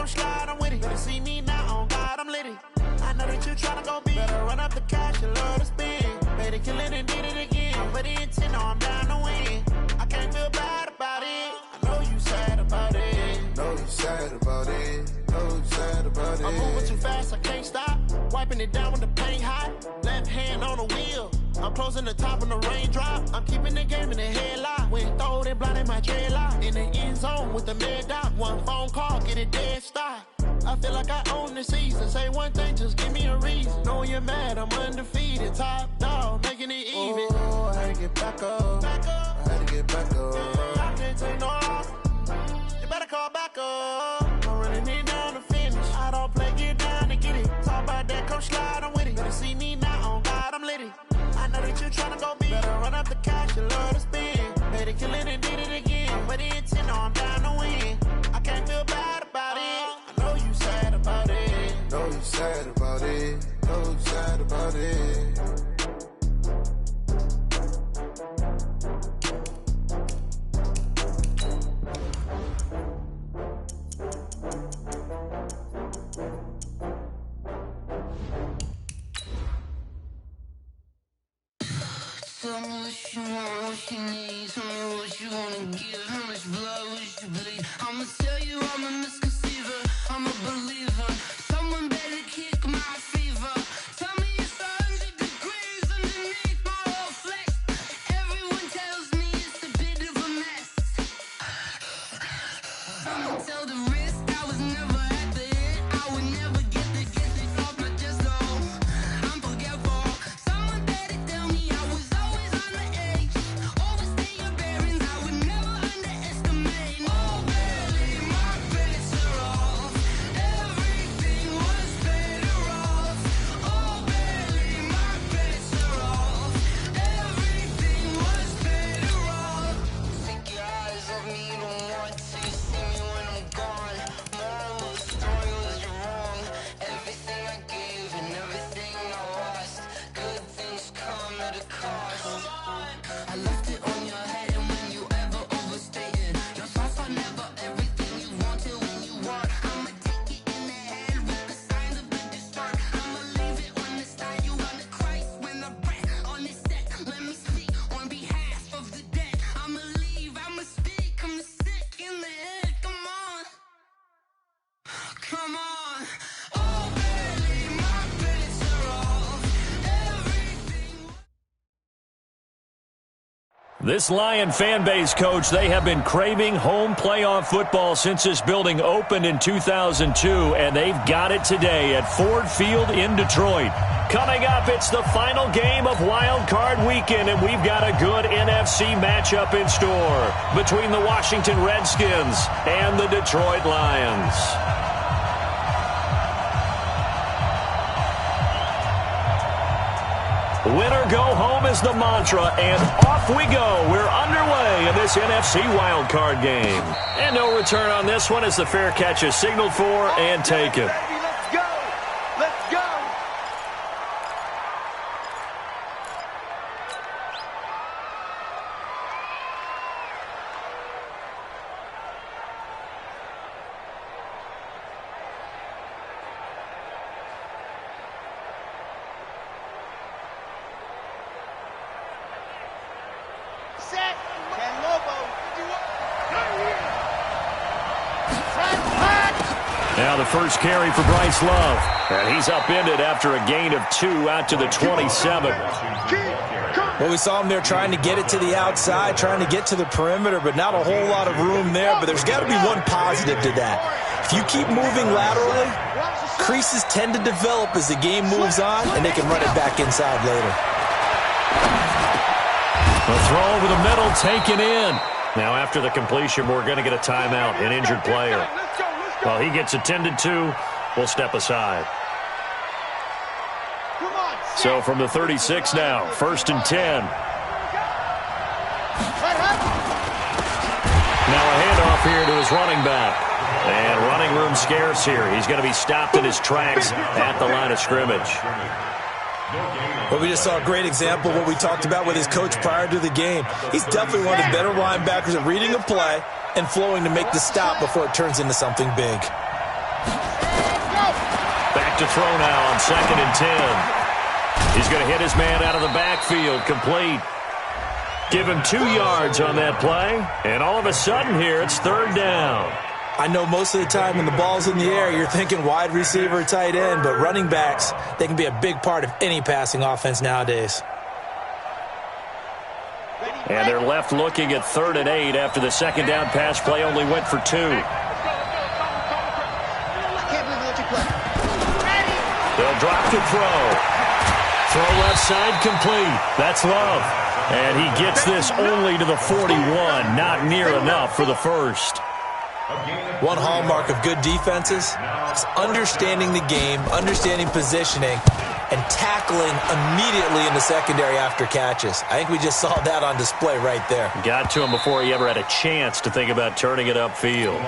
come slide, I'm with it. Better see me now, on God, I'm litty. I know that you tryna go big. Better run up the cash and love to spin. Better kill it and did it again. I'm with the intent, no, I'm down to win. I can't feel bad about it. I know you sad about it. Know you sad about it. Know you sad about it. I'm moving too fast, I can't stop. Wiping it down with the paint hot. Left hand on the wheel. I'm closing the top when the raindrop. I'm keeping the game in the headlock. When throwed and blinded my dreadlock. In the end zone with the mid dot. One phone call, get it dead stop. I feel like I own the season. Say one thing, just give me a reason. Knowing you're mad, I'm undefeated. Top dog, making it even. Oh, I had to get back up. Back up. I had to get back up. I can't take no loss. You better call back up. I'm running it down to finish. I don't play, get down to get it. Talk about that, come slide, I'm with it. Better see me now, on God, I'm litty. I know that you tryna go big. Better run up the cash, you love to spin. Better kill it and did it again. But the intent, no, I'm down to win. I can't feel bad about it. I know you sad about it. Know you sad about it. Know you sad about it. Tell me what you want, what you need. Tell me what you wanna give. How much blood would you bleed? I'ma tell you I'm a misconceiver. I'm a believer. Someone better kick my fever. Tell me it's 100 degrees underneath my whole flesh. Everyone tells me it's a bit of a mess. I'ma tell the risk I was never at the end. I would never get this off my chest though. I'm forgetful. Someone better tell me I was always on the edge. Overstay your bearings, I would never underestimate. Oh barely, my bets are off. Everything was better off. Oh barely, my bets are off. Everything was better off. Take your eyes off me, don't want to see me when I'm gone. Moral of the story was you're wrong. Everything I gave and everything I lost. Good things come at a cost. I left it on your head, and when you ever overstay it, your thoughts are never everything you wanted when you want. I'ma take it in the head with the signs of the distort. I'ma leave it on the side. You on the Christ when the breath on this set. Let me speak on behalf of the dead. I'ma leave, I'ma speak. I'm sick in the head. Come on, come on. Oh, barely, my bets are off. Everything. This Lion fan base, Coach, they have been craving home playoff football since this building opened in 2002, and they've got it today at Ford Field in Detroit. Coming up, it's the final game of Wild Card Weekend, and we've got a good NFC matchup in store between the Washington Redskins and the Detroit Lions. Winner go home is the mantra, and off we go. We're underway in this NFC wildcard game. And no return on this one as the fair catch is signaled for and taken. Let's go! Let's go! Set! Can Lobo do it? Now the first carry for Bryce Love. And he's upended after a gain of 2 out to the 27. Well, we saw him there trying to get it to the outside, trying to get to the perimeter, but not a whole lot of room there. But there's got to be one positive to that. If you keep moving laterally, creases tend to develop as the game moves on, and they can run it back inside later. The throw over the middle taken in. Now after the completion, we're going to get a timeout, an injured player. While he gets attended to, we'll step aside. So from the 36 now, 1st and 10. Now a handoff here to his running back. And running room scarce here. He's going to be stopped in his tracks at the line of scrimmage. Well, we just saw a great example of what we talked about with his coach prior to the game. He's definitely one of the better linebackers at reading a play and flowing to make the stop before it turns into something big. Back to throw now on 2nd and 10. He's going to hit his man out of the backfield, complete. Give him 2 yards on that play, and all of a sudden here it's 3rd down. I know most of the time when the ball's in the air, you're thinking wide receiver, tight end, but running backs, they can be a big part of any passing offense nowadays. And they're left looking at 3rd and 8 after the 2nd down pass play only went for 2. They'll drop to throw. Throw left side complete. That's Love. And he gets this only to the 41. Not near enough for the first. One hallmark of good defenses is understanding the game, understanding positioning, and tackling immediately in the secondary after catches. I think we just saw that on display right there. Got to him before he ever had a chance to think about turning it upfield.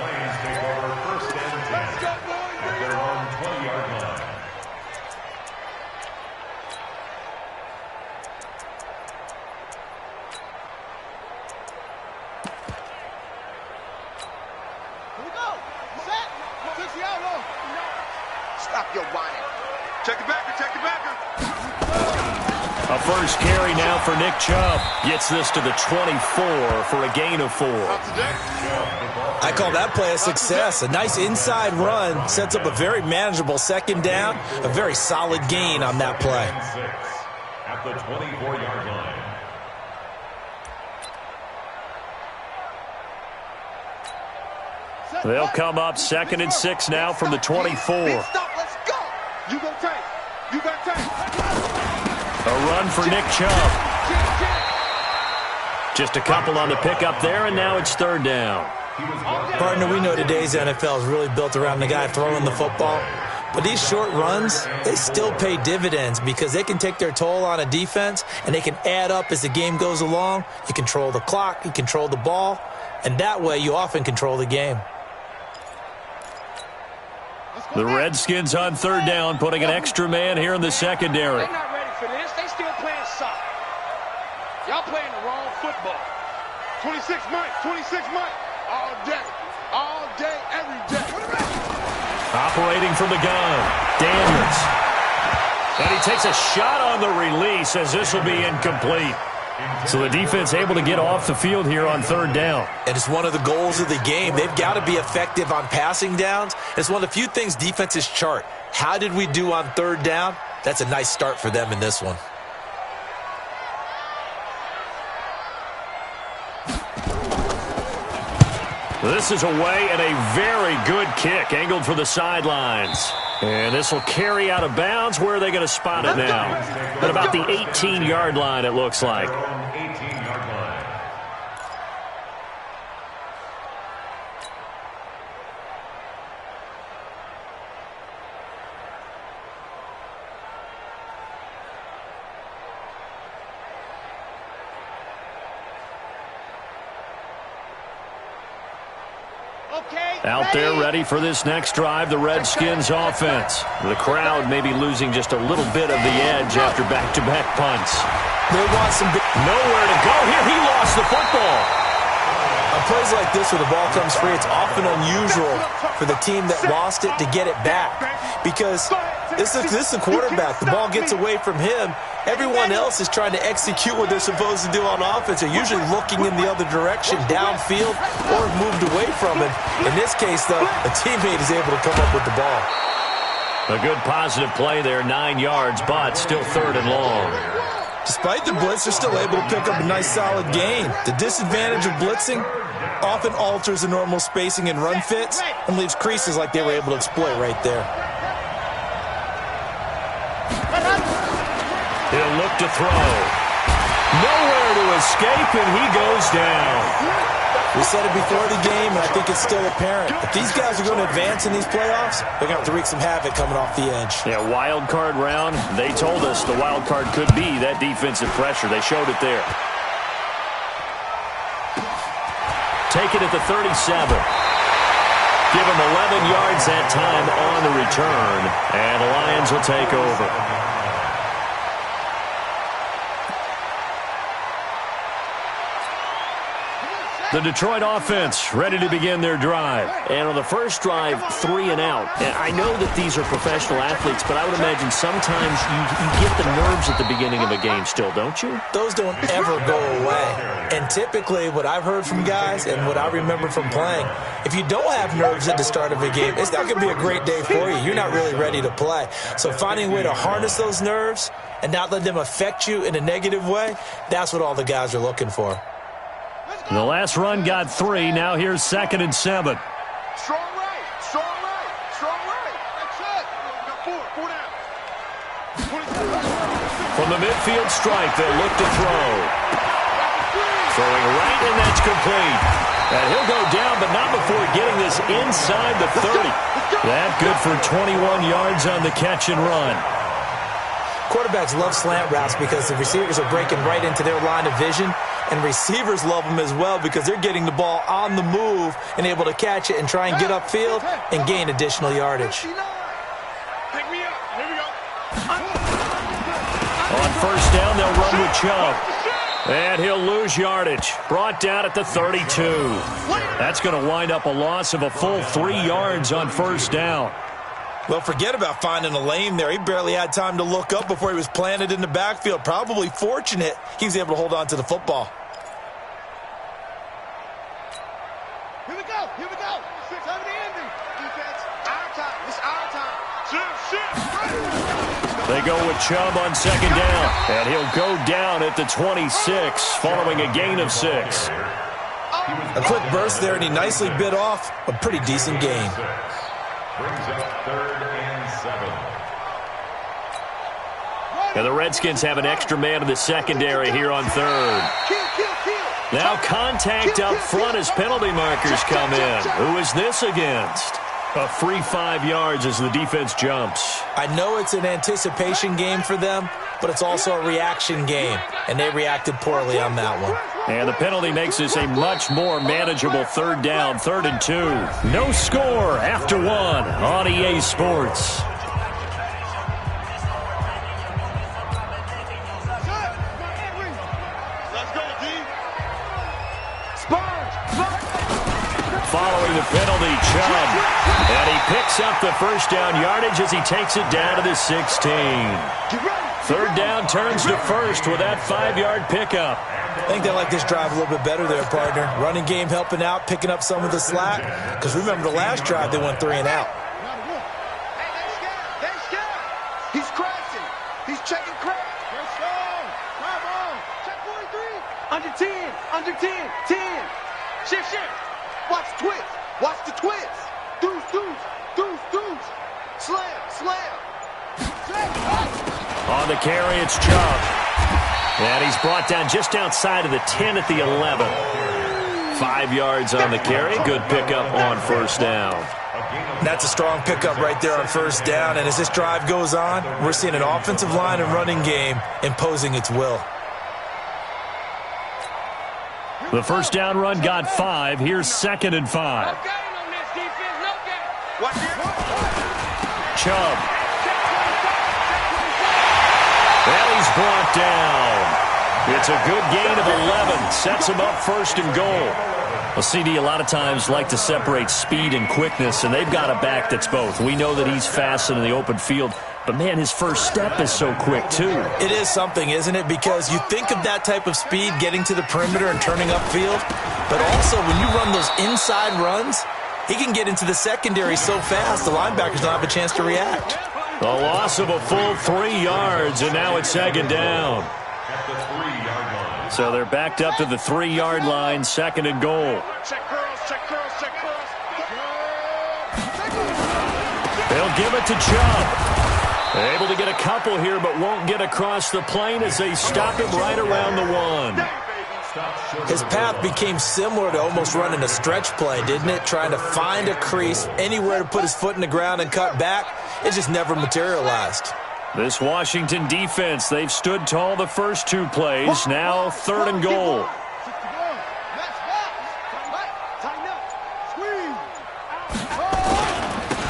A first carry now for Nick Chubb. Gets this to the 24 for a gain of 4. I call that play a success. A nice inside run sets up a very manageable 2nd down. A very solid gain on that play. At the 24-yard line. They'll come up 2nd and 6 now from the 24. Let's go. You gonna take. You got take. A run for Nick Chubb. Just a couple on the pickup there, and now it's 3rd down. Partner, we know today's NFL is really built around the guy throwing the football. But these short runs, they still pay dividends because they can take their toll on a defense, and they can add up as the game goes along. You control the clock, you control the ball, and that way you often control the game. The Redskins on 3rd down, putting an extra man here in the secondary. They're not ready for this. They still playing soft. Y'all playing the wrong football. 26 Mike. 26 Mike. All day. All day, every day. Operating from the gun, Daniels. And he takes a shot on the release as this will be incomplete. So the defense able to get off the field here on 3rd down. And it's one of the goals of the game. They've got to be effective on passing downs. It's one of the few things defenses chart. How did we do on 3rd down? That's a nice start for them in this one. This is away and a very good kick angled for the sidelines. And this will carry out of bounds. Where are they going to spot it now? At about the 18-yard line, it looks like. Out there ready for this next drive, the Redskins offense. The crowd may be losing just a little bit of the edge after back-to-back punts. They want some nowhere to go here. He lost the football. On plays like this where the ball comes free, it's often unusual for the team that lost it to get it back. Because this is a quarterback. The ball gets away from him. Everyone else is trying to execute what they're supposed to do on offense. They're usually looking in the other direction, downfield, or moved away from it. In this case, though, a teammate is able to come up with the ball. A good positive play there, 9 yards, but still 3rd and long. Despite the blitz, they're still able to pick up a nice solid gain. The disadvantage of blitzing often alters the normal spacing and run fits and leaves creases like they were able to exploit right there. He'll look to throw. Nowhere to escape, and he goes down. We said it before the game, and I think it's still apparent. If these guys are going to advance in these playoffs, they're going to have to wreak some havoc coming off the edge. Yeah, wild card round. They told us the wild card could be that defensive pressure. They showed it there. Take it at the 37. Give him 11 yards that time on the return, and the Lions will take over. The Detroit offense ready to begin their drive. And on the first drive, 3 and out. And I know that these are professional athletes, but I would imagine sometimes you get the nerves at the beginning of a game still, don't you? Those don't ever go away. And typically what I've heard from guys and what I remember from playing, if you don't have nerves at the start of a game, it's not going to be a great day for you. You're not really ready to play. So finding a way to harness those nerves and not let them affect you in a negative way, that's what all the guys are looking for. The last run got 3. Now here's 2nd and 7. Strong right, strong right, strong right. That's it. We got 4 down. From the midfield stripe, they'll look to throw. Throwing right, and that's complete. And he'll go down, but not before getting this inside the 30. That good for 21 yards on the catch and run. Quarterbacks love slant routes because the receivers are breaking right into their line of vision, and receivers love them as well because they're getting the ball on the move and able to catch it and try and get upfield and gain additional yardage. Pick me up. Here we go. On first down, they'll run with Chubb. And he'll lose yardage. Brought down at the 32. That's going to wind up a loss of a full 3 yards on first down. Well, forget about finding a lane there. He barely had time to look up before he was planted in the backfield. Probably fortunate he was able to hold on to the football. Here we go. Here we go. Time to end it. Defense, our time. It's our time. Shift. They go with Chubb on second down. And he'll go down at the 26, following a gain of 6. A quick burst there, and he nicely bit off a pretty decent gain. Brings up 3rd and 7. And the Redskins have an extra man in the secondary here on 3rd. Now contact up front as penalty markers come in. Who is this against? A free 5 yards as the defense jumps. I know it's an anticipation game for them, but it's also a reaction game, and they reacted poorly on that one. And the penalty makes this a much more manageable 3rd down, 3rd and 2. No score after 1 on EA Sports. Following the penalty, Chubb. And he picks up the first down yardage as he takes it down to the 16. 3rd down turns to first with that 5-yard pickup. I think they like this drive a little bit better there, partner. Running game helping out, picking up some of the slack. Because remember the last drive, they went 3 and out. Hey, they scared. He's crashing. He's checking crack. Let's go. Come on. Check 43. Under 10. Under 10. 10. Shift. Watch the twist. Watch the twist. Deuce. Slam. On the carry, it's Chubb. And he's brought down just outside of the 10 at the 11. 5 yards on the carry. Good pickup on first down. That's a strong pickup right there on first down. And as this drive goes on, we're seeing an offensive line and running game imposing its will. The first down run got 5. Here's 2nd and 5. Chubb. And he's brought down. It's a good gain of 11. Sets him up 1st and goal. Well, CD, a lot of times like to separate speed and quickness, and they've got a back that's both. We know that he's fast in the open field, but, man, his first step is so quick, too. It is something, isn't it? Because you think of that type of speed getting to the perimeter and turning upfield, but also when you run those inside runs, he can get into the secondary so fast the linebackers don't have a chance to react. A loss of a full 3 yards, and now it's 2nd down. At the 3-yard line. So they're backed up to the 3-yard line, 2nd and goal. Check curls. They'll give it to Chubb. Able to get a couple here, but won't get across the plane as they stop him right around the 1. His path became similar to almost running a stretch play, didn't it? Trying to find a crease, anywhere to put his foot in the ground and cut back. It just never materialized. This Washington defense, they've stood tall the first 2 plays. Now 3rd and goal.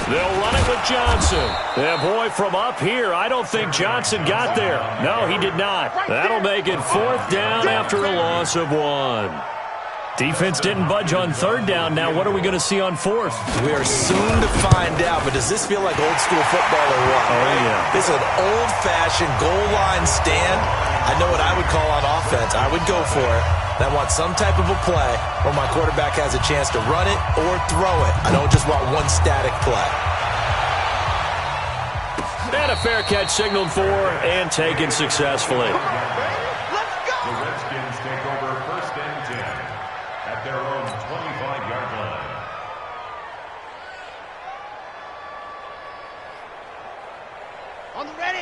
They'll run it with Johnson. Yeah, boy, from up here, I don't think Johnson got there. No, he did not. That'll make it 4th down after a loss of 1. Defense didn't budge on third down. Now what are we going to see on fourth? We are soon to find out, but does this feel like old school football or what? Oh, yeah. This is an old-fashioned goal line stand. I know what I would call on offense. I would go for it. And I want some type of a play where my quarterback has a chance to run it or throw it. I don't just want one static play. And a fair catch signaled for and taken successfully. The Redskins take over 1st and 10 at their own 25-yard line.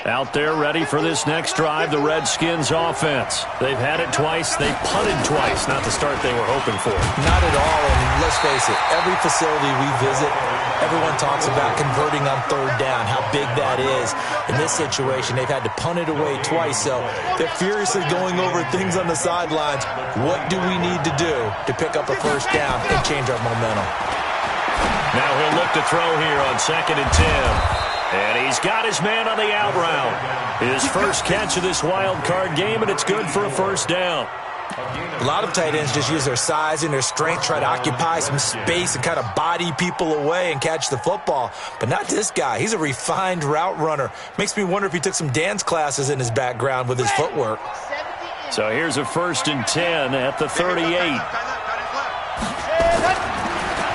Out there ready for this next drive, the Redskins offense. They've had it twice. They've punted twice. Not the start they were hoping for. Not at all, and let's face it, every facility we visit, everyone talks about converting on third down, how big that is. In this situation, they've had to punt it away twice, so they're furiously going over things on the sidelines. What do we need to do to pick up a first down and change our momentum? Now he'll look to throw here on 2nd and 10. And he's got his man on the out route. His first catch of this wild card game, and it's good for a first down. A lot of tight ends just use their size and their strength, try to occupy some space and kind of body people away and catch the football. But not this guy. He's a refined route runner. Makes me wonder if he took some dance classes in his background with his footwork. So here's a 1st and 10 at the 38.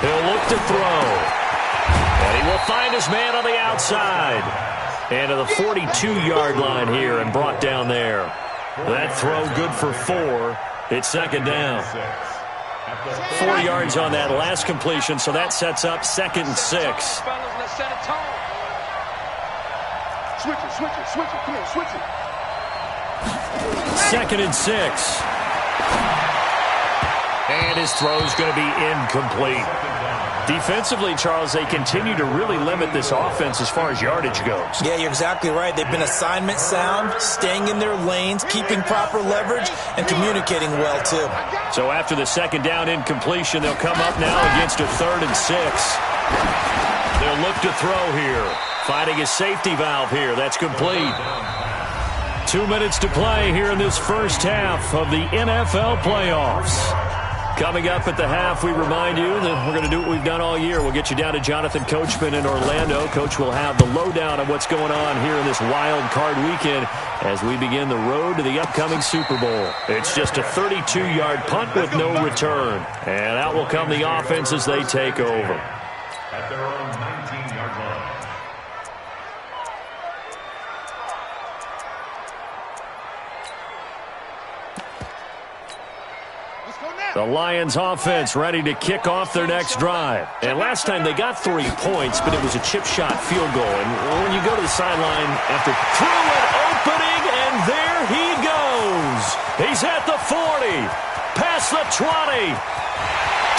He'll look to throw. And he will find his man on the outside. And to the 42-yard line here and brought down there. That throw good for 4. It's 2nd down. 4 yards on that last completion, so that sets up 2nd and 6. Switch it. Come on, switch it. 2nd and 6. And his throw's going to be incomplete. Defensively, Charles, they continue to really limit this offense as far as yardage goes. Yeah, you're exactly right. They've been assignment sound, staying in their lanes, keeping proper leverage, and communicating well, too. So after the 2nd down incompletion, they'll come up now against a 3rd and 6. They'll look to throw here. Finding a safety valve here. That's complete. 2 minutes to play here in this first half of the NFL playoffs. Coming up at the half, we remind you that we're going to do what we've done all year. We'll get you down to Jonathan Coachman in Orlando. Coach will have the lowdown of what's going on here in this wild card weekend as we begin the road to the upcoming Super Bowl. It's just a 32-yard punt with no return. And out will come the offense as they take over. At their own 19-yard line. The Lions offense ready to kick off their next drive. And last time they got 3 points, but it was a chip shot field goal. And when you go to the sideline after through an opening, and there he goes. He's at the 40, past the 20.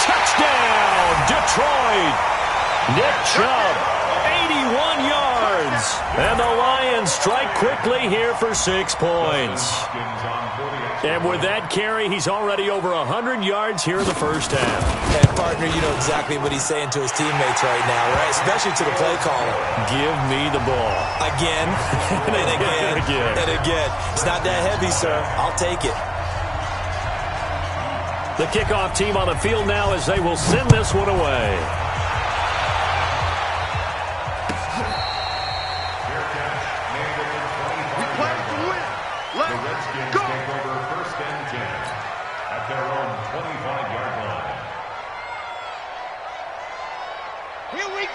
Touchdown, Detroit. Nick Chubb, 81 yards. And the Lions strike quickly here for 6 points. And with that carry, he's already over 100 yards here in the first half. And, partner, you know exactly what he's saying to his teammates right now, right? Especially to the play caller. Give me the ball. Again, and again, and again. It's not that heavy, sir. I'll take it. The kickoff team on the field now as they will send this one away.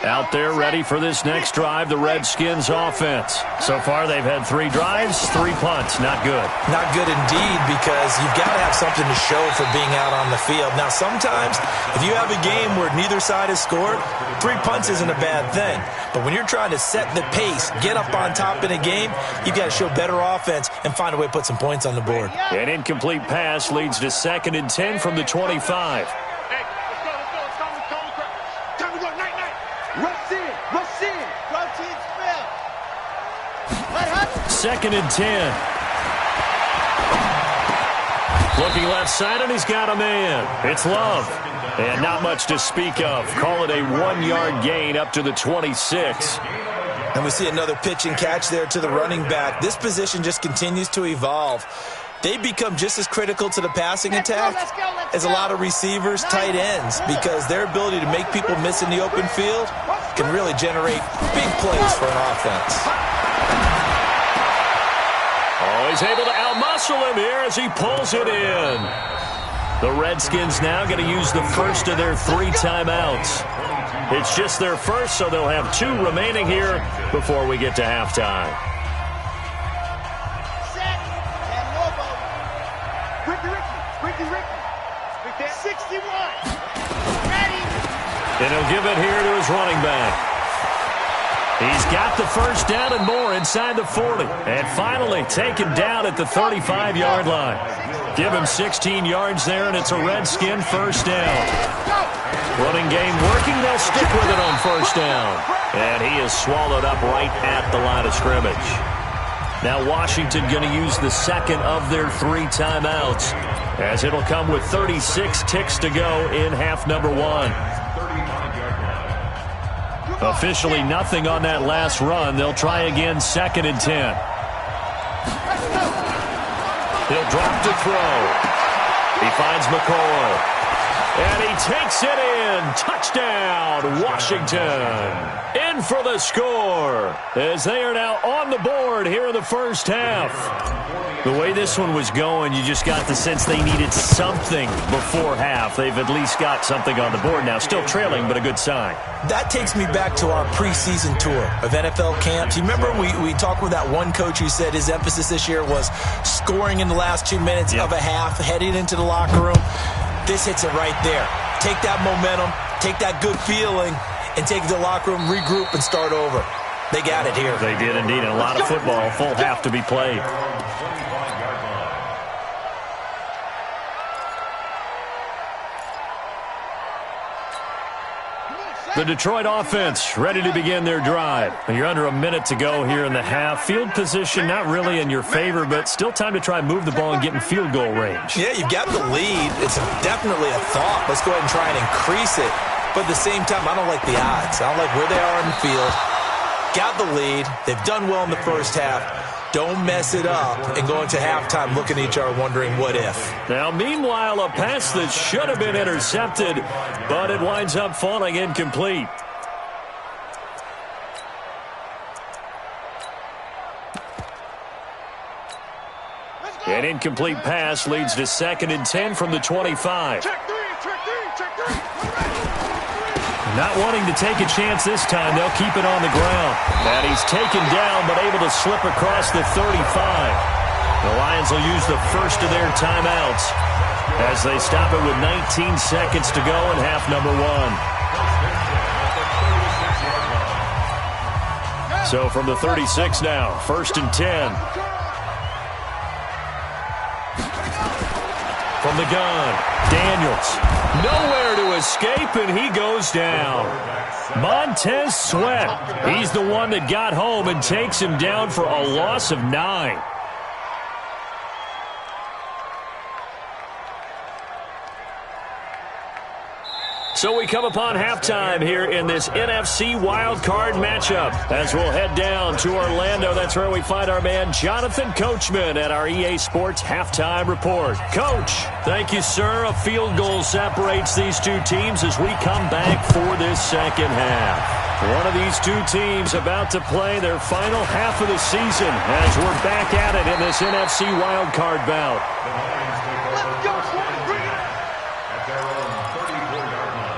Out there ready for this next drive, the Redskins offense. So far, they've had 3 drives, 3 punts. Not good. Not good indeed, because you've got to have something to show for being out on the field. Now, sometimes, if you have a game where neither side has scored, 3 punts isn't a bad thing. But when you're trying to set the pace, get up on top in a game, you've got to show better offense and find a way to put some points on the board. An incomplete pass leads to 2nd and 10 from the 25. Second and 10. Looking left side, and he's got a man. It's Love. And not much to speak of. Call it a 1-yard gain up to the 26. And we see another pitch and catch there to the running back. This position just continues to evolve. they become just as critical to the passing attack as a lot of receivers, tight ends, because their ability to make people miss in the open field can really generate big plays for an offense. Oh, he's able to outmuscle him here as he pulls it in. The Redskins now going to use the first of their 3 timeouts. It's just their first, so they'll have 2 remaining here before we get to halftime. Set and Lobo. Ricky. 61. Ready. And he'll give it here to his running back. He's got the first down and more inside the 40. And finally taken down at the 35-yard line. Give him 16 yards there, and it's a Redskin first down. Running game working. They'll stick with it on first down. And he is swallowed up right at the line of scrimmage. Now Washington going to use the second of their 3 timeouts, as it'll come with 36 ticks to go in half number 1. Officially nothing on that last run. They'll try again, 2nd and 10. He'll drop to throw. He finds McCoy. And he takes it in. Touchdown, Washington. In for the score, as they are now on the board here in the first half. The way this one was going, you just got the sense they needed something before half. They've at least got something on the board now. Still trailing, but a good sign. That takes me back to our preseason tour of NFL camps. You remember we talked with that one coach who said his emphasis this year was scoring in the last 2 minutes of a half, heading into the locker room. This hits it right there. Take that momentum, take that good feeling, and take it to the locker room, regroup, and start over. They got it here. They did indeed, and a lot of football, full half to be played. The Detroit offense ready to begin their drive. You're under a minute to go here in the half. Field position not really in your favor, but still time to try and move the ball and get in field goal range. Yeah, you've got the lead. It's definitely a thought. Let's go ahead and try and increase it. But at the same time, I don't like the odds. I don't like where they are in the field. Got the lead. They've done well in the first half. Don't mess it up and go into halftime looking at each other wondering what if. Now, meanwhile, a pass that should have been intercepted, but it winds up falling incomplete. An incomplete pass leads to 2nd and 10 from the 25. Check three. Not wanting to take a chance this time, they'll keep it on the ground. And he's taken down, but able to slip across the 35. The Lions will use the first of their timeouts as they stop it with 19 seconds to go in half number 1. So from the 36 now, 1st and 10. From the gun, Daniels. Nowhere to escape, and he goes down. Montez Sweat. He's the one that got home and takes him down for a loss of 9. So we come upon halftime here in this NFC wildcard matchup as we'll head down to Orlando. That's where we find our man Jonathan Coachman at our EA Sports Halftime Report. Coach, thank you, sir. A field goal separates these two teams as we come back for this second half. One of these two teams about to play their final half of the season as we're back at it in this NFC wildcard bout. Let's go, Swan. Bring it. At their own 34-yard line.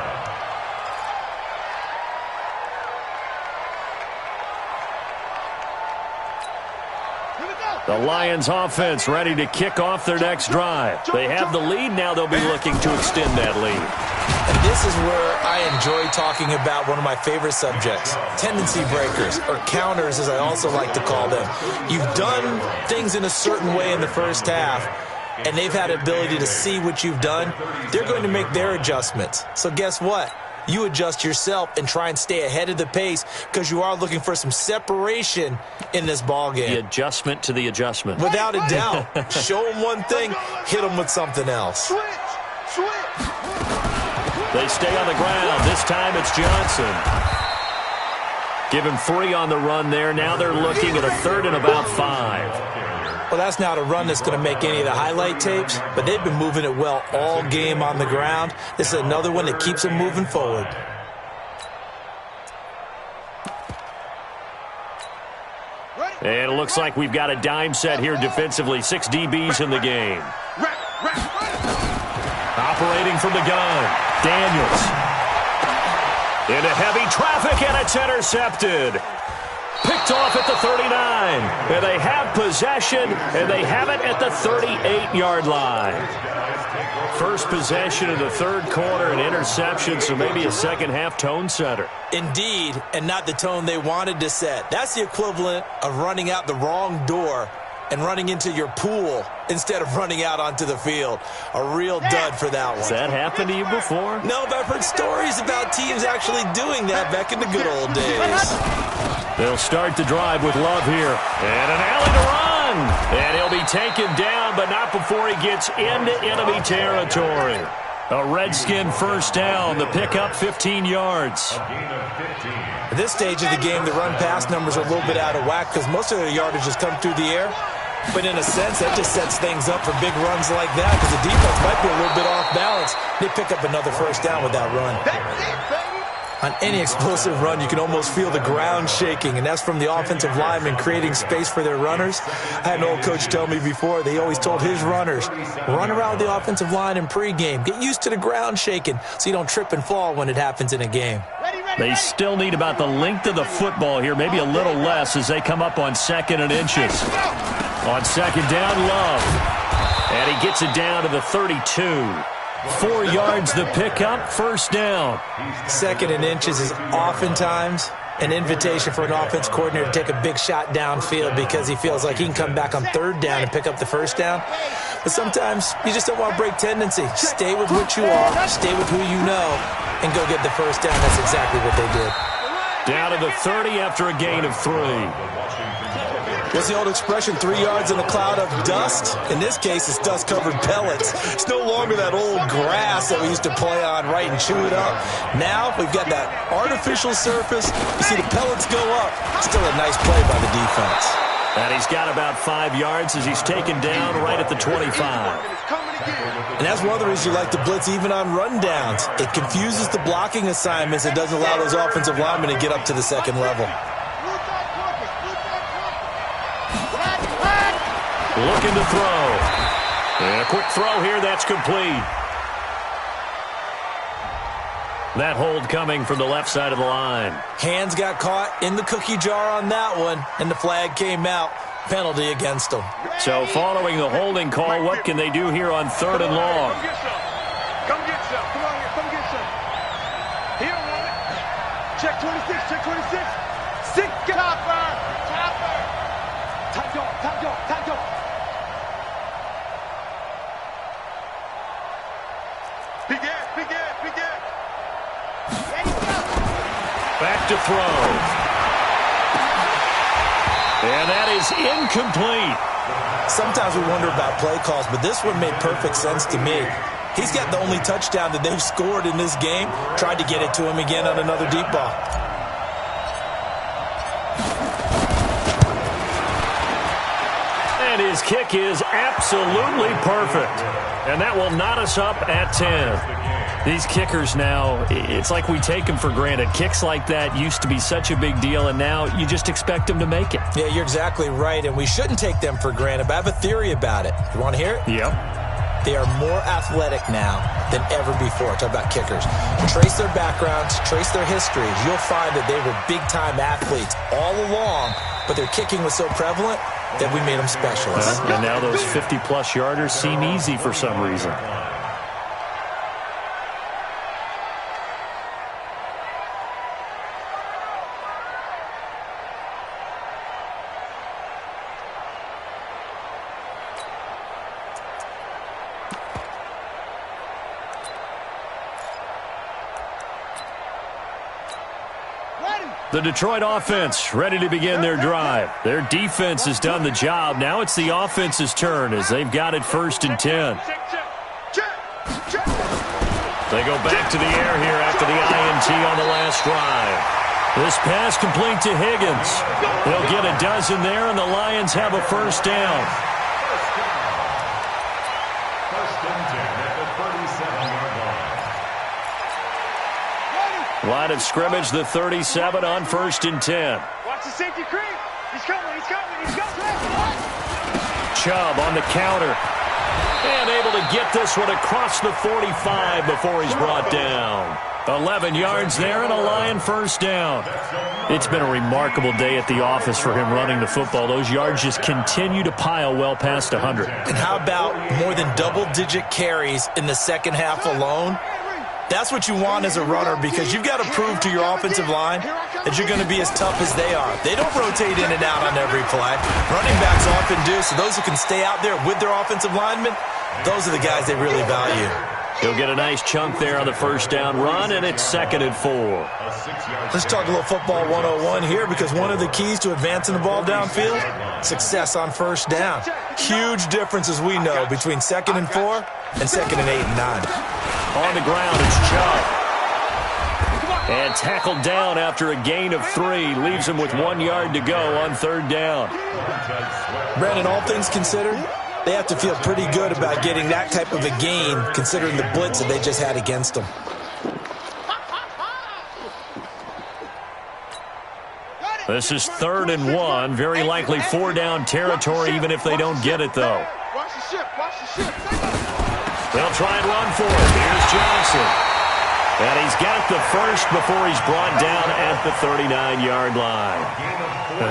Here we go. The Lions offense ready to kick off their next drive. They have the lead now. They'll be looking to extend that lead. And this is where I enjoy talking about one of my favorite subjects, tendency breakers, or counters as I also like to call them. You've done things in a certain way in the first half, and they've had the ability to see what you've done. They're going to make their adjustments. So guess what? You adjust yourself and try and stay ahead of the pace because you are looking for some separation in this ball game. The adjustment to the adjustment. Without a doubt. Show them one thing, hit them with something else. Switch. They stay on the ground. This time it's Johnson. Give him 3 on the run there. Now they're looking at a 3rd and about 5. Well, that's not a run that's going to make any of the highlight tapes, but they've been moving it well all game on the ground. This is another one that keeps them moving forward. And it looks like we've got a dime set here defensively. 6 DBs in the game. Operating from the gun, Daniels. Into heavy traffic, and it's intercepted. Picked off at the 39. And they have possession, and they have it at the 38-yard line. First possession of the third quarter, an interception, so maybe a second-half tone setter. Indeed, and not the tone they wanted to set. That's the equivalent of running out the wrong door and running into your pool instead of running out onto the field. A real dud for that one. Has that happened to you before? No, but I've heard stories about teams actually doing that back in the good old days. They'll start the drive with Love here. And an alley to run. And he'll be taken down, but not before he gets into enemy territory. A Redskin first down. The pickup 15 yards. At this stage of the game, the run-pass numbers are a little bit out of whack because most of their yardage has come through the air. But in a sense, that just sets things up for big runs like that because the defense might be a little bit off balance. They pick up another first down with that run. On any explosive run, you can almost feel the ground shaking, and that's from the offensive linemen creating space for their runners. I had an old coach tell me before, they always told his runners, run around the offensive line in pregame. Get used to the ground shaking so you don't trip and fall when it happens in a game. They still need about the length of the football here, maybe a little less as they come up on 2nd and inches. On 2nd down, Love. And he gets it down to the 32. 4 yards the pickup, first down. 2nd and inches is oftentimes an invitation for an offense coordinator to take a big shot downfield because he feels like he can come back on 3rd down and pick up the first down. But sometimes you just don't want to break tendency. Stay with what you are, stay with who you know, and go get the first down. That's exactly what they did. Down to the 30 after a gain of 3. What's the old expression, 3 yards in a cloud of dust? In this case, it's dust-covered pellets. It's no longer that old grass that we used to play on, right, and chew it up. Now, we've got that artificial surface. You see the pellets go up. Still a nice play by the defense. And he's got about 5 yards as he's taken down right at the 25. And that's one of the reasons you like to blitz even on rundowns. It confuses the blocking assignments. It doesn't allow those offensive linemen to get up to the second level. Looking to throw. And a quick throw here, that's complete. That hold coming from the left side of the line. Hands got caught in the cookie jar on that one, and the flag came out. Penalty against them. So following the holding call, what can they do here on 3rd and long? Come get some. Come on here. Come get some. He don't want it. Check 26. Check 26. Sick topper. Topper. Top dog. Top dog. Top dog. Big ass. Big ass. Big ass. Back to throw. And that is incomplete. Sometimes we wonder about play calls, but this one made perfect sense to me. He's got the only touchdown that they've scored in this game. Tried to get it to him again on another deep ball. And his kick is absolutely perfect. And that will knot us up at 10. These kickers now, it's like we take them for granted. Kicks like that used to be such a big deal, and now you just expect them to make it. Yeah, you're exactly right, and we shouldn't take them for granted, but I have a theory about it. You want to hear it? Yep. They are more athletic now than ever before. Talk about kickers. Trace their backgrounds, trace their histories. You'll find that they were big-time athletes all along, but their kicking was so prevalent that we made them specialists. And now those 50-plus yarders seem easy for some reason. The Detroit offense ready to begin their drive. Their defense has done the job. Now it's the offense's turn as they've got it 1st and 10. They go back to the air here after the INT on the last drive. This pass complete to Higgins. They'll get a dozen there, and the Lions have a first down. First and 10 at the 37-yard line. Line of scrimmage, the 37 on 1st and 10. Watch the safety creep. He's coming, he's coming, he's coming. Chubb on the counter. And able to get this one across the 45 before he's brought down. 11 yards there and a Lion first down. It's been a remarkable day at the office for him running the football. Those yards just continue to pile well past 100. And how about more than double-digit carries in the second half alone? That's what you want as a runner, because you've got to prove to your offensive line that you're going to be as tough as they are. They don't rotate in and out on every play. Running backs often do, so those who can stay out there with their offensive linemen, those are the guys they really value. He'll get a nice chunk there on the first down run, and it's 2nd and 4. Let's talk a little football 101 here, because one of the keys to advancing the ball downfield, success on first down. Huge difference, as we know, between 2nd and 4 and 2nd and 8 and 9. On the ground, it's Chubb. And tackled down after a gain of 3. Leaves him with 1 yard to go on 3rd down. Brandon, all things considered, they have to feel pretty good about getting that type of a gain, considering the blitz that they just had against them. This is 3rd and 1. Very likely 4-down territory, even if they don't get it, though. Watch the ship, watch the ship. They'll try and run for it. Here's Johnson. And he's got the first before he's brought down at the 39-yard line.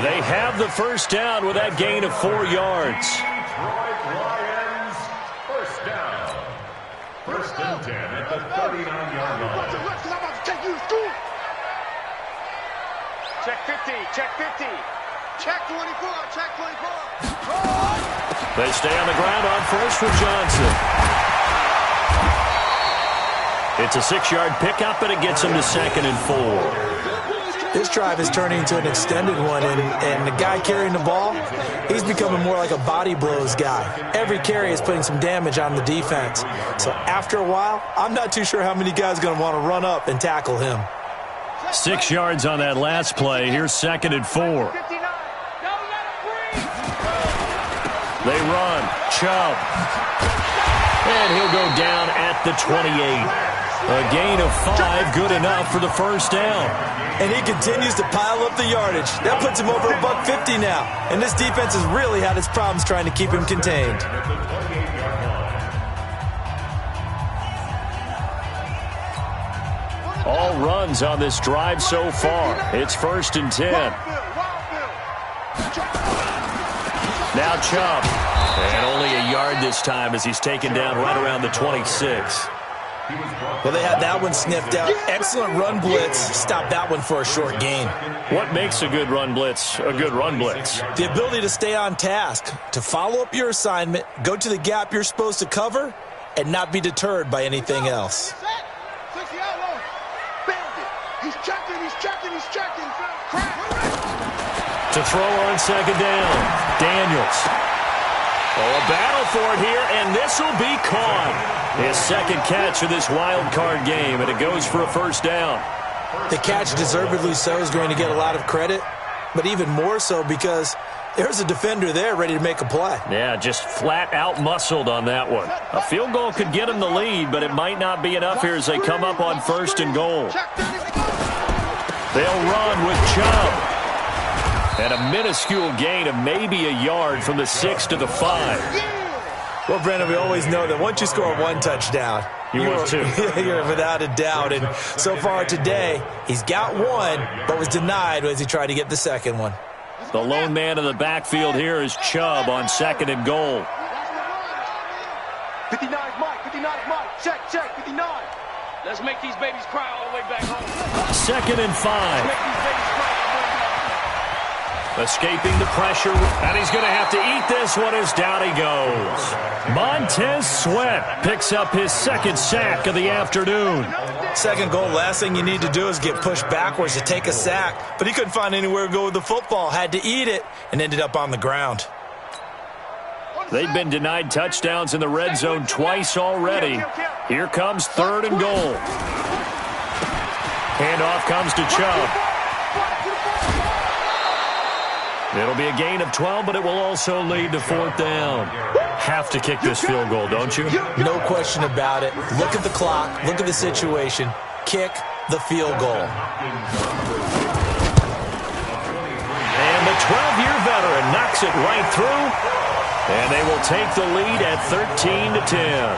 They have the first down with that gain of 4 yards. Lions, first down. 1st and 10 at the 39-yard line. Check 50, check 50. Check 24, check 24. They stay on the ground on first for Johnson. It's a 6-yard pickup, and it gets him to 2nd and 4. This drive is turning into an extended one, and the guy carrying the ball, he's becoming more like a body blows guy. Every carry is putting some damage on the defense. So after a while, I'm not too sure how many guys are going to want to run up and tackle him. 6 yards on that last play. Here's 2nd and 4. They run. Chubb. And he'll go down at the 28. A gain of 5, good enough for the first down. And he continues to pile up the yardage. That puts him over $150 now. And this defense has really had its problems trying to keep him contained. All runs on this drive so far. It's 1st and 10. Now Chubb. And only a yard this time as he's taken down right around the 26. Well, they had that one sniffed out. Excellent run blitz. Stop that one for a short gain. What makes a good run blitz a good run blitz? The ability to stay on task, to follow up your assignment, go to the gap you're supposed to cover, and not be deterred by anything else. He's checking, he's checking, he's checking. To throw on 2nd down, Daniels. Oh, a battle for it here, and this will be caught. His 2nd catch of this wild card game, and it goes for a first down. The catch, deservedly so, is going to get a lot of credit, but even more so because there's a defender there ready to make a play. Yeah, just flat out muscled on that one. A field goal could get him the lead, but it might not be enough here as they come up on 1st and goal. They'll run with Chubb. And a minuscule gain of maybe a yard from the 6 to the 5. Well, Brandon, we always know that once you score 1 touchdown, you're without a doubt. And so far today, he's got 1, but was denied as he tried to get the 2nd one. The lone man in the backfield here is Chubb on 2nd and goal. 59's Mike, 59's Mike. Check, 59. Let's make these babies cry all the way back home. 2nd and 5. Let's make these babies cry all the way back home. Escaping the pressure, and he's going to have to eat this one as down he goes. Montez Sweat picks up his 2nd sack of the afternoon. 2nd goal, last thing you need to do is get pushed backwards to take a sack, but he couldn't find anywhere to go with the football, had to eat it, and ended up on the ground. They've been denied touchdowns in the red zone twice already. Here comes 3rd and goal. Handoff comes to Chubb. It'll be a gain of 12, but it will also lead to 4th down. Have to kick this field goal, don't you? No question about it. Look at the clock. Look at the situation. Kick the field goal. And the 12-year veteran knocks it right through. And they will take the lead at 13-10.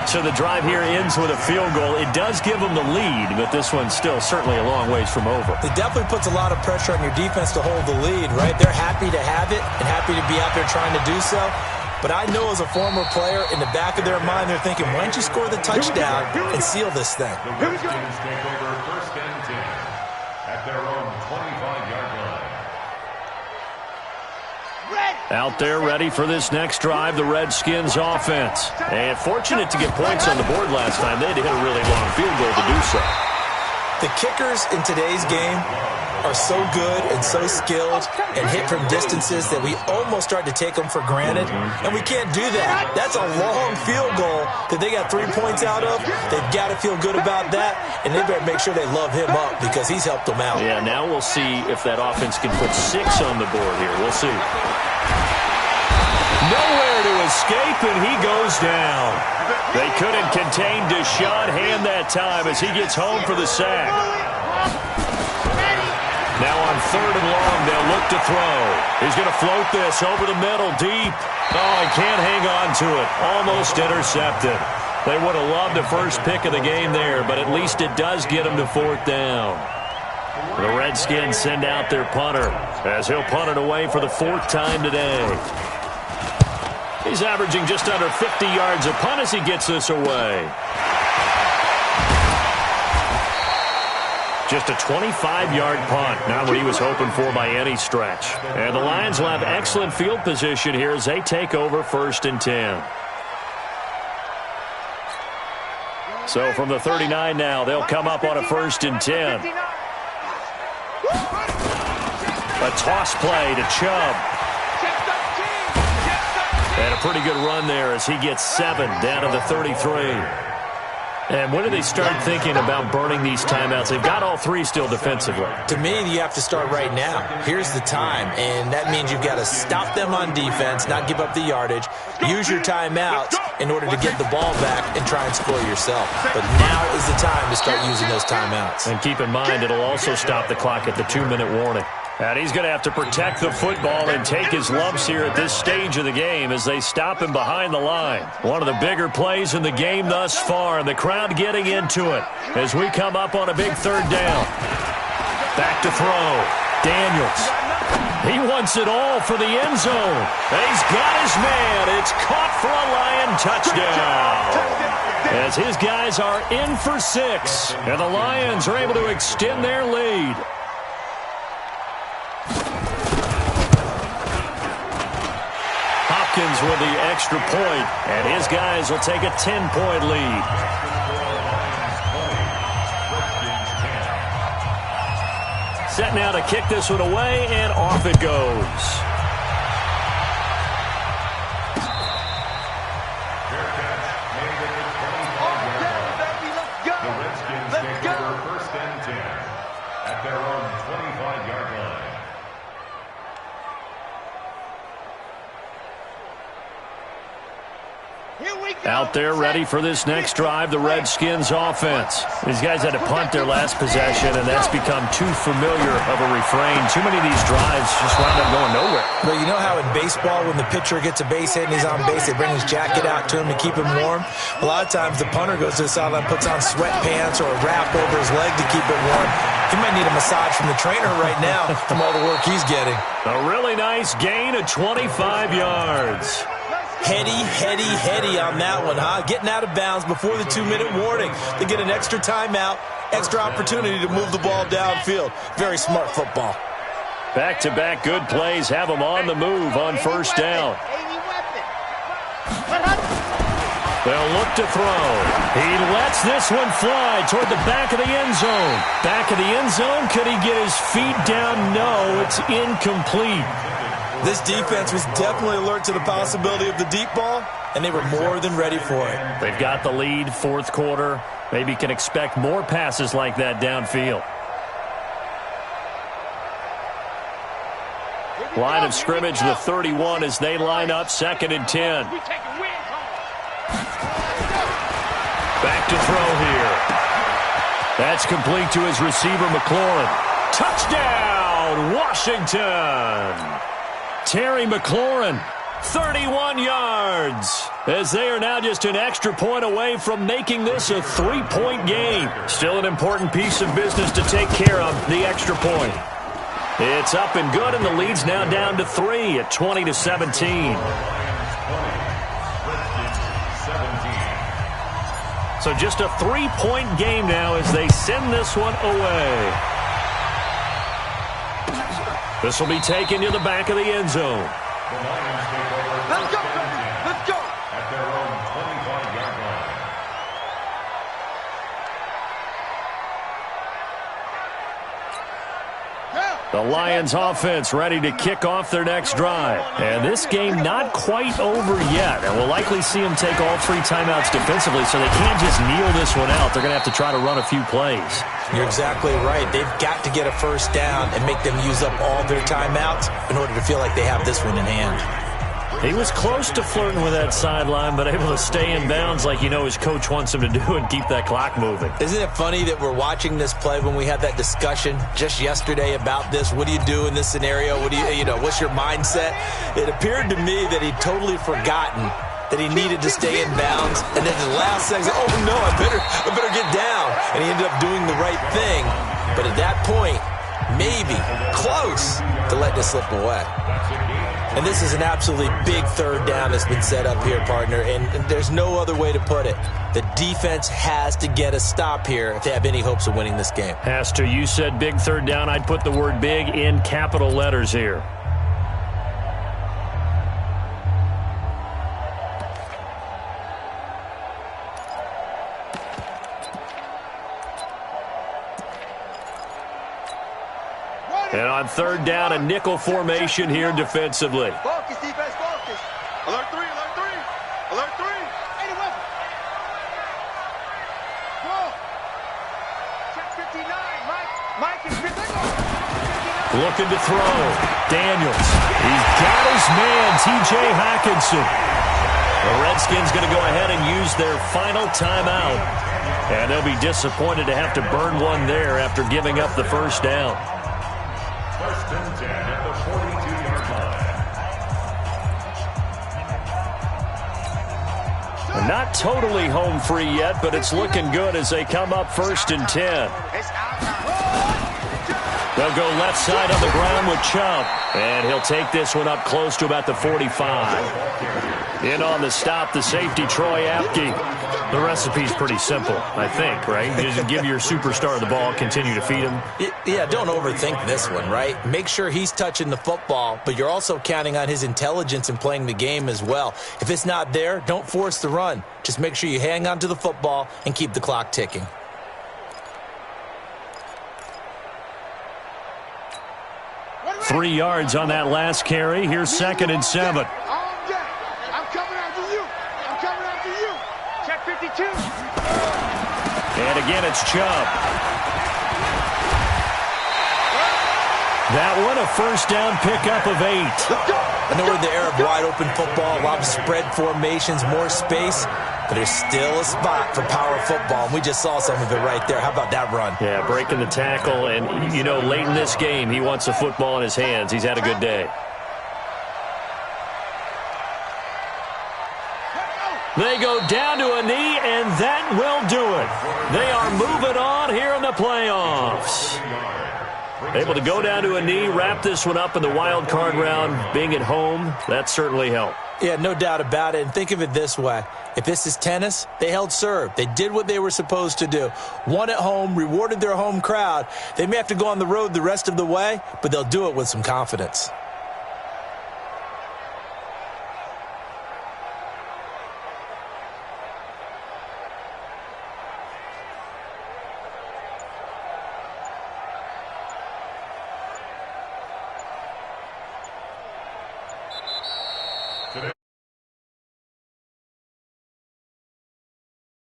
So the drive here ends with a field goal. It does give them the lead, but this one's still certainly a long ways from over. It definitely puts a lot of pressure on your defense to hold the lead, right? They're happy to have it and happy to be out there trying to do so. But I know as a former player, in the back of their mind, they're thinking, why don't you score the touchdown and seal this thing? The Redskins take over 1st and 10 at their own 25-yard line. Out there ready for this next drive, the Redskins offense. And fortunate to get points on the board last time. They had to hit a really long field goal to do so. The kickers in today's game are so good and so skilled and hit from distances that we almost start to take them for granted, and we can't do that. That's a long field goal that they got 3 points out of. They've got to feel good about that, and they better make sure they love him up because he's helped them out. Yeah, now we'll see if that offense can put 6 on the board here. We'll see. Nowhere to escape, and he goes down. They couldn't contain Deshaun Hand that time as he gets home for the sack. Now on 3rd and long, they'll look to throw. He's going to float this over the middle, deep. Oh, he can't hang on to it. Almost intercepted. They would have loved the first pick of the game there, but at least it does get them to 4th down. The Redskins send out their punter as he'll punt it away for the 4th time today. He's averaging just under 50 yards a punt as he gets this away. Just a 25-yard punt, not what he was hoping for by any stretch. And the Lions will have excellent field position here as they take over 1st and 10. So from the 39 now, they'll come up on a 1st and 10. A toss play to Chubb. And a pretty good run there as he gets 7 down to the 33. And when do they start thinking about burning these timeouts? They've got all 3 still defensively. To me, you have to start right now. Here's the time, and that means you've got to stop them on defense, not give up the yardage, use your timeouts in order to get the ball back and try and score yourself. But now is the time to start using those timeouts. And keep in mind, it'll also stop the clock at the 2-minute warning. And he's going to have to protect the football and take his lumps here at this stage of the game as they stop him behind the line. One of the bigger plays in the game thus far, and the crowd getting into it as we come up on a big 3rd down. Back to throw. Daniels. He wants it all for the end zone. And he's got his man. It's caught for a Lion touchdown. As his guys are in for 6, and the Lions are able to extend their lead. Hopkins with the extra point, and his guys will take a 10-point lead. Set now to kick this one away, and off it goes. The Redskins take over 1st and 10 at their own 25-yard line. Out there ready for this next drive, the Redskins offense. These guys had to punt their last possession, and that's become too familiar of a refrain. Too many of these drives just wound up going nowhere. Well, you know how in baseball, when the pitcher gets a base hit and he's on base, they bring his jacket out to him to keep him warm? A lot of times the punter goes to the sideline, puts on sweatpants or a wrap over his leg to keep it warm. He might need a massage from the trainer right now from all the work he's getting. A really nice gain of 25 yards. Heady on that one, huh? Getting out of bounds before the 2-minute warning. They get an extra timeout, extra opportunity to move the ball downfield. Very smart football. Back-to-back good plays have them on the move on 1st down. They'll look to throw. He lets this one fly toward the back of the end zone. Back of the end zone, could he get his feet down? No, it's incomplete. This defense was definitely alert to the possibility of the deep ball, and they were more than ready for it. They've got the lead, 4th quarter. Maybe can expect more passes like that downfield. Line of scrimmage, the 31, as they line up 2nd and 10. Back to throw here. That's complete to his receiver, McLaurin. Touchdown, Washington! Terry McLaurin, 31 yards, as they are now just an extra point away from making this a 3-point game. Still an important piece of business to take care of, the extra point. It's up and good, and the lead's now down to 3 at 20-17. So just a 3-point game now as they send this one away. This will be taken to the back of the end zone. Let's go, baby. Let's go. At their own 25-yard line. The Lions offense ready to kick off their next drive. And this game not quite over yet. And we'll likely see them take all 3 timeouts defensively, so they can't just kneel this one out. They're going to have to try to run a few plays. You're exactly right. They've got to get a first down and make them use up all their timeouts in order to feel like they have this one in hand. He was close to flirting with that sideline, but able to stay in bounds like you know his coach wants him to do and keep that clock moving. Isn't it funny that we're watching this play when we had that discussion just yesterday about this? What do you do in this scenario? What do you know, what's your mindset? It appeared to me that he'd totally forgotten that he needed to stay in bounds, and then the last second, oh no, I better get down. And he ended up doing the right thing. But at that point, maybe close to let this slip away. And this is an absolutely big 3rd down that's been set up here, partner, and there's no other way to put it. The defense has to get a stop here if they have any hopes of winning this game. Has to. You said big 3rd down. I'd put the word big in capital letters here. And on 3rd down, a nickel formation here defensively. Focus, defense, focus. Alert 3, alert 3. Alert 3. Ain't a weapon. Whoa. Check 59. Mike is 59. Looking to throw. Daniels. He's got his man, T.J. Hockenson. The Redskins going to go ahead and use their final timeout. And they'll be disappointed to have to burn one there after giving up the first down. 1st and 10 at the 42-yard line. And not totally home free yet, but it's looking good as they come up 1st and 10. They'll go left side on the ground with Chubb. And he'll take this one up close to about the 45. In on the stop, the safety, Troy Apke. The recipe's pretty simple, I think, right? You just give your superstar the ball, continue to feed him. Yeah, don't overthink this one, right? Make sure he's touching the football, but you're also counting on his intelligence in playing the game as well. If it's not there, don't force the run. Just make sure you hang on to the football and keep the clock ticking. Three yards on that last carry. Here's 2nd and 7. I'm coming after you. I'm coming after you. Check 52. And again, it's Chubb. That one, a first down pickup of 8. I know we're in the era of wide-open football, a lot of spread formations, more space, but there's still a spot for power football, and we just saw some of it right there. How about that run? Yeah, breaking the tackle, and, you know, late in this game, he wants the football in his hands. He's had a good day. They go down to a knee, and that will do it. They are moving on here in the playoffs. Able to go down to a knee, wrap this one up in the wild card round. Being at home, that certainly helped. Yeah, no doubt about it. And think of it this way. If this is tennis, they held serve. They did what they were supposed to do. Won at home, rewarded their home crowd. They may have to go on the road the rest of the way, but they'll do it with some confidence.